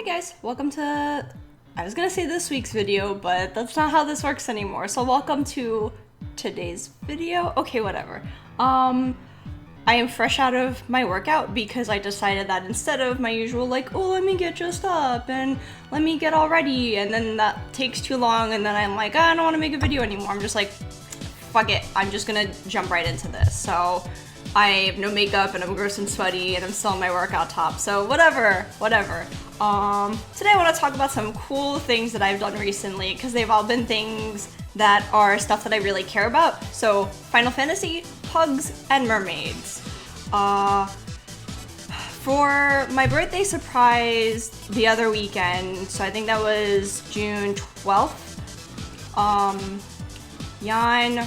guys, welcome to, I was gonna say this week's video, but that's not how this works anymore. So welcome to today's video. Okay, whatever. I am fresh out of my workout because I decided that instead of my usual like, oh, let me get dressed up and let me get all ready, and then that takes too long, and then I'm like, I don't want to make a video anymore. I'm just like, fuck it, I'm just gonna jump right into this. So I have no makeup and I'm gross and sweaty and I'm still in my workout top, so whatever. Today I want to talk about some cool things that I've done recently because they've all been things that are stuff that I really care about. So Final Fantasy, Pugs, and Mermaids. For my birthday surprise the other weekend, so I think that was June 12th, Jan,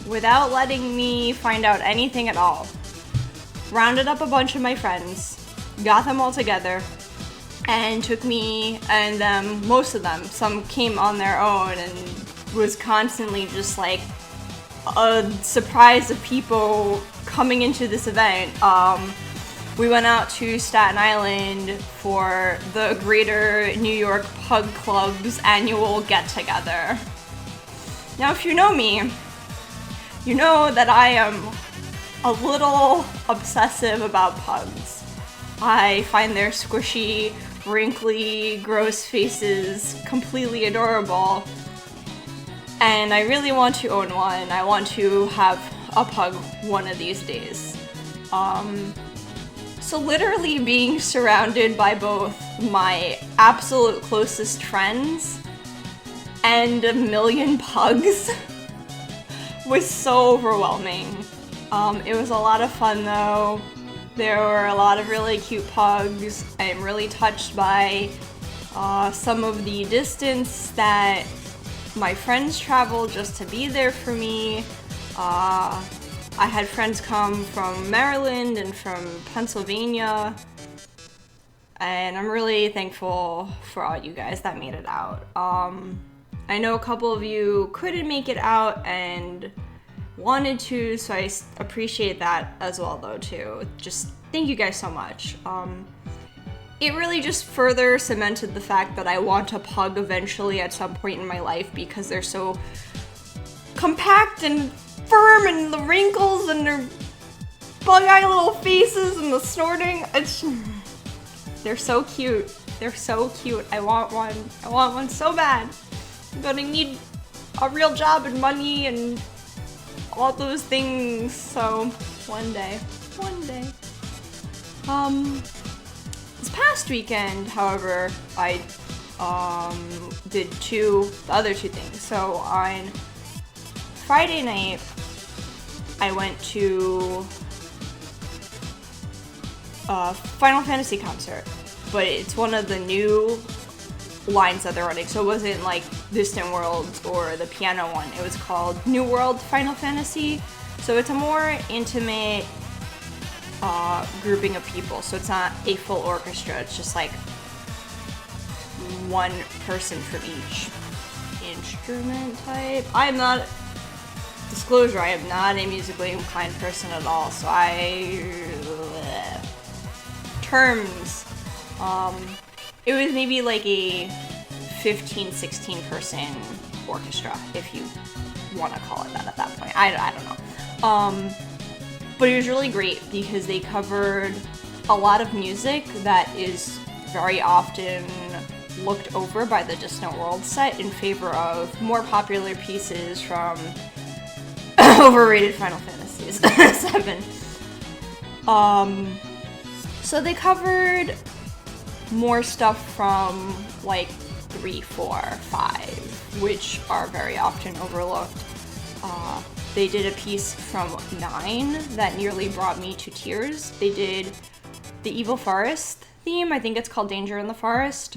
without letting me find out anything at all, rounded up a bunch of my friends, got them all together, and took me and them, most of them, some came on their own, and was constantly just like a surprise of people coming into this event. We went out to Staten Island for the Greater New York Pug Club's annual get-together. Now, if you know me, you know that I am a little obsessive about pugs. I find their squishy, wrinkly, gross faces completely adorable. And I really want to own one. I want to have a pug one of these days. So literally being surrounded by both my absolute closest friends and a million pugs was so overwhelming. It was a lot of fun though. There were a lot of really cute pugs. I am really touched by some of the distance that my friends traveled just to be there for me. I had friends come from Maryland and from Pennsylvania, and I'm really thankful for all you guys that made it out. I know a couple of you couldn't make it out and wanted to, so I appreciate that as well though too. Just thank you guys so much. It really just further cemented the fact that I want a pug eventually at some point in my life because they're so compact and firm, and the wrinkles and their bug-eye little faces and the snorting. They're so cute. They're so cute. I want one. I want one so bad. I'm gonna need a real job and money and all those things, so one day. This past weekend, however, I did the other two things. So on Friday night, I went to a Final Fantasy concert, but it's one of the new lines that they're running. So it wasn't like Distant Worlds or the piano one. It was called New World Final Fantasy. So it's a more intimate grouping of people. So it's not a full orchestra. It's just like one person from each instrument type. I am not a musically inclined person at all. So terms. It was maybe like a 15, 16 person orchestra, if you want to call it that at that point. I don't know. But it was really great because they covered a lot of music that is very often looked over by the Distant World set in favor of more popular pieces from overrated Final Fantasies 7. So they covered more stuff from like 3, 4, 5, which are very often overlooked. They did a piece from 9 that nearly brought me to tears. They did the Evil Forest theme. I think it's called Danger in the Forest.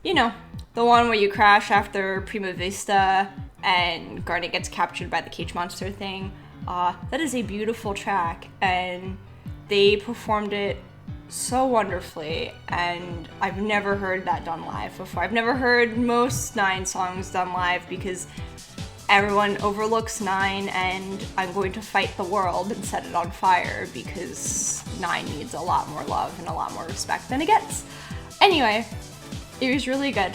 You know, the one where you crash after Prima Vista and Garnet gets captured by the cage monster thing. That is a beautiful track, and they performed it so wonderfully, and I've never heard that done live before. I've never heard most 9 songs done live because everyone overlooks 9, and I'm going to fight the world and set it on fire because 9 needs a lot more love and a lot more respect than it gets. Anyway, it was really good.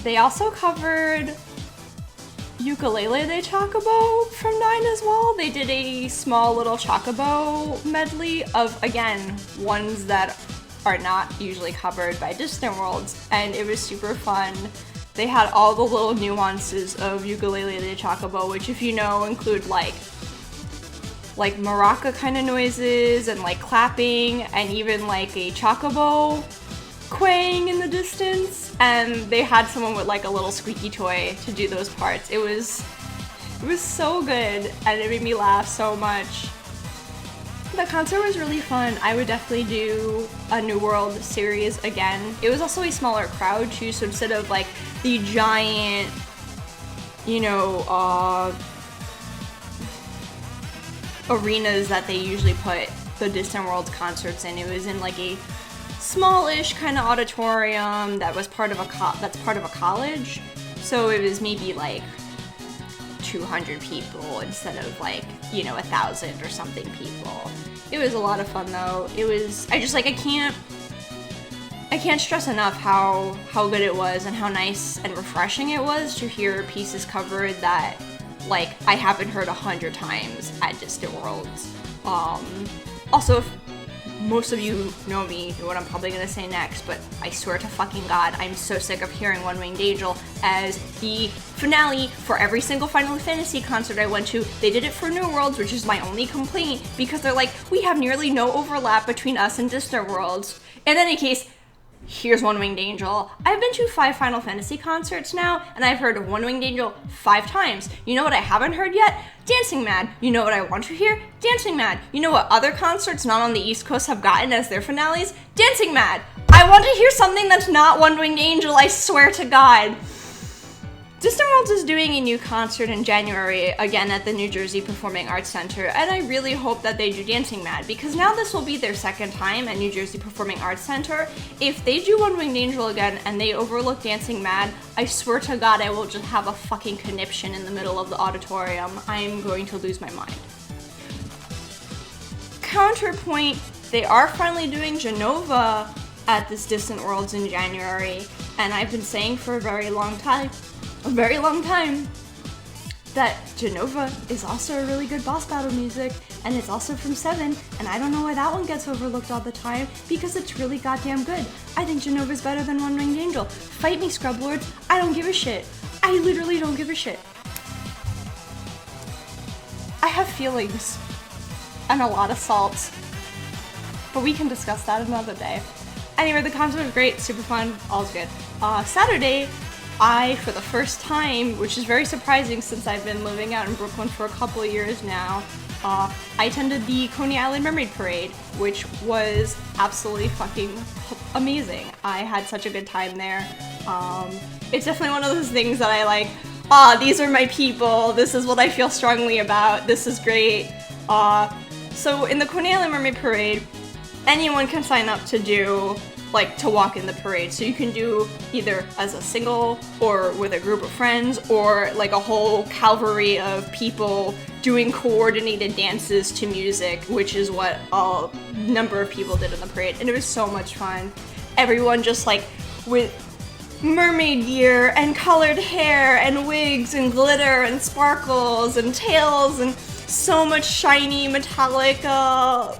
They also covered Ukulele de Chocobo from 9 as well. They did a small little Chocobo medley of, again, ones that are not usually covered by Distant Worlds, and it was super fun. They had all the little nuances of Ukulele de Chocobo, which, if you know, include like maraca kind of noises and like clapping and even like a chocobo quang in the distance. And they had someone with like a little squeaky toy to do those parts. It was so good and it made me laugh so much. The concert was really fun. I would definitely do a New World series again. It was also a smaller crowd too, so instead of like the giant, you know, arenas that they usually put the Distant Worlds concerts in, it was in like a smallish kind of auditorium that was part of a college. So it was maybe like 200 people instead of like, you know, 1,000 or something people. It was a lot of fun though. I can't stress enough how good it was and how nice and refreshing it was to hear pieces covered that like I haven't heard 100 times at Distant Worlds. Also, if most of you know me, know what I'm probably gonna say next, but I swear to fucking God, I'm so sick of hearing One Winged Angel as the finale for every single Final Fantasy concert I went to. They did it for New Worlds, which is my only complaint, because they're like, we have nearly no overlap between us and Distant Worlds. In any case, here's One Winged Angel. I've been to 5 Final Fantasy concerts now, and I've heard One Winged Angel 5 times. You know what I haven't heard yet? Dancing Mad. You know what I want to hear? Dancing Mad. You know what other concerts not on the East Coast have gotten as their finales? Dancing Mad. I want to hear something that's not One Winged Angel, I swear to God. Distant Worlds is doing a new concert in January, again at the New Jersey Performing Arts Center, and I really hope that they do Dancing Mad, because now this will be their second time at New Jersey Performing Arts Center. If they do One Winged Angel again and they overlook Dancing Mad, I swear to God I will just have a fucking conniption in the middle of the auditorium. I'm going to lose my mind. Counterpoint, they are finally doing Genova at this Distant Worlds in January, and I've been saying for a very long time that Genova is also a really good boss battle music, and it's also from 7, and I don't know why that one gets overlooked all the time, because it's really goddamn good. I think Genova's better than One Winged Angel. Fight me, Scrub Lords. I don't give a shit. I literally don't give a shit. I have feelings and a lot of salt, but we can discuss that another day. Anyway, the concert was great, super fun, all's good. Saturday, I, for the first time, which is very surprising since I've been living out in Brooklyn for a couple of years now, I attended the Coney Island Mermaid Parade, which was absolutely fucking amazing. I had such a good time there. It's definitely one of those things that I like, these are my people, this is what I feel strongly about, this is great. So in the Coney Island Mermaid Parade, anyone can sign up to do to walk in the parade. So you can do either as a single or with a group of friends, or like a whole cavalry of people doing coordinated dances to music, which is what a number of people did in the parade. And it was so much fun. Everyone just like with mermaid gear and colored hair and wigs and glitter and sparkles and tails and so much shiny metallic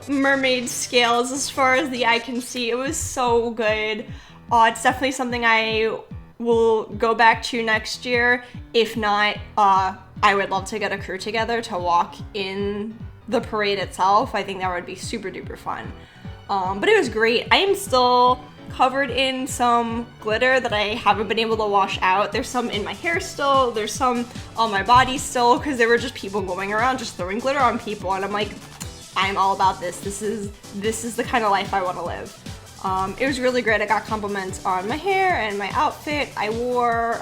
mermaid scales as far as the eye can see. It was so good. It's definitely something I will go back to next year. If not, I would love to get a crew together to walk in the parade itself. I think that would be super duper fun. But it was great. I am still covered in some glitter that I haven't been able to wash out. There's some in my hair still, there's some on my body still, because there were just people going around just throwing glitter on people, and I'm like, I'm all about this. This is the kind of life I want to live. It was really great. I got compliments on my hair and my outfit. I wore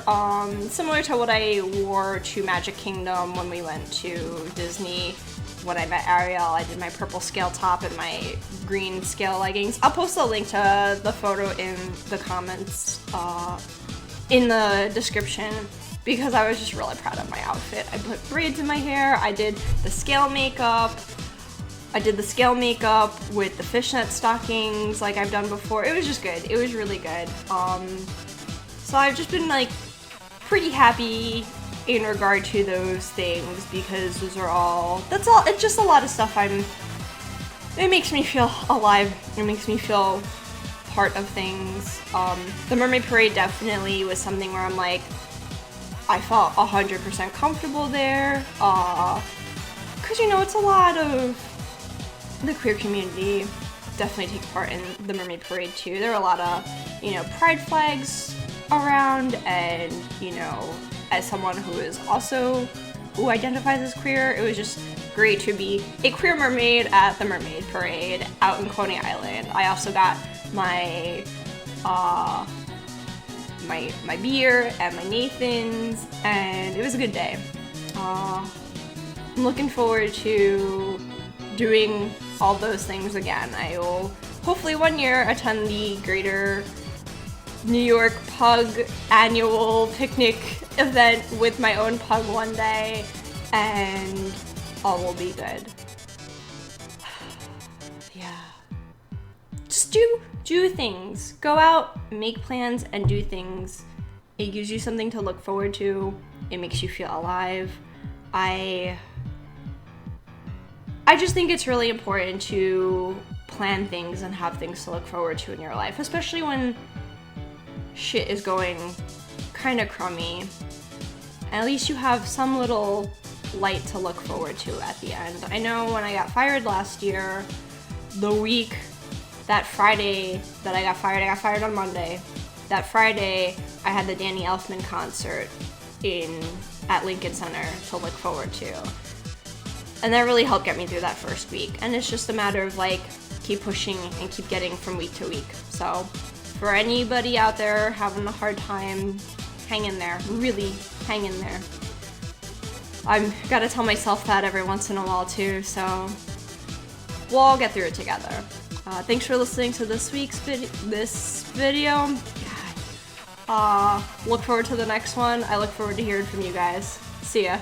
similar to what I wore to Magic Kingdom when we went to Disney. When I met Ariel, I did my purple scale top and my green scale leggings. I'll post a link to the photo in the comments, in the description, because I was just really proud of my outfit. I put braids in my hair, I did the scale makeup. I did the scale makeup with the fishnet stockings like I've done before. It was just good. It was really good. So I've just been like pretty happy in regard to those things because those are all, it's just a lot of stuff it makes me feel alive. It makes me feel part of things. The Mermaid Parade definitely was something where I'm like, I felt 100% comfortable there. Cause you know, it's a lot of the queer community definitely take part in the Mermaid Parade too. There are a lot of, you know, pride flags around, and you know, as someone who identifies as queer, it was just great to be a queer mermaid at the Mermaid Parade out in Coney Island. I also got my my beer at my Nathan's, and it was a good day. I'm looking forward to doing all those things again. I will hopefully one year attend the Greater New York Pug annual picnic event with my own pug one day, and all will be good. Yeah. Just do things. Go out, make plans, and do things. It gives you something to look forward to. It makes you feel alive. I just think it's really important to plan things and have things to look forward to in your life, especially when shit is going kind of crummy. At least you have some little light to look forward to at the end. I know when I got fired last year, the week, that Friday that I got fired on Monday. That Friday, I had the Danny Elfman concert at Lincoln Center to look forward to. And that really helped get me through that first week. And it's just a matter of like, keep pushing and keep getting from week to week. So for anybody out there having a hard time, hang in there. Really hang in there. I've got to tell myself that every once in a while too, so we'll all get through it together. Thanks for listening to this week's video. God. Look forward to the next one. I look forward to hearing from you guys. See ya.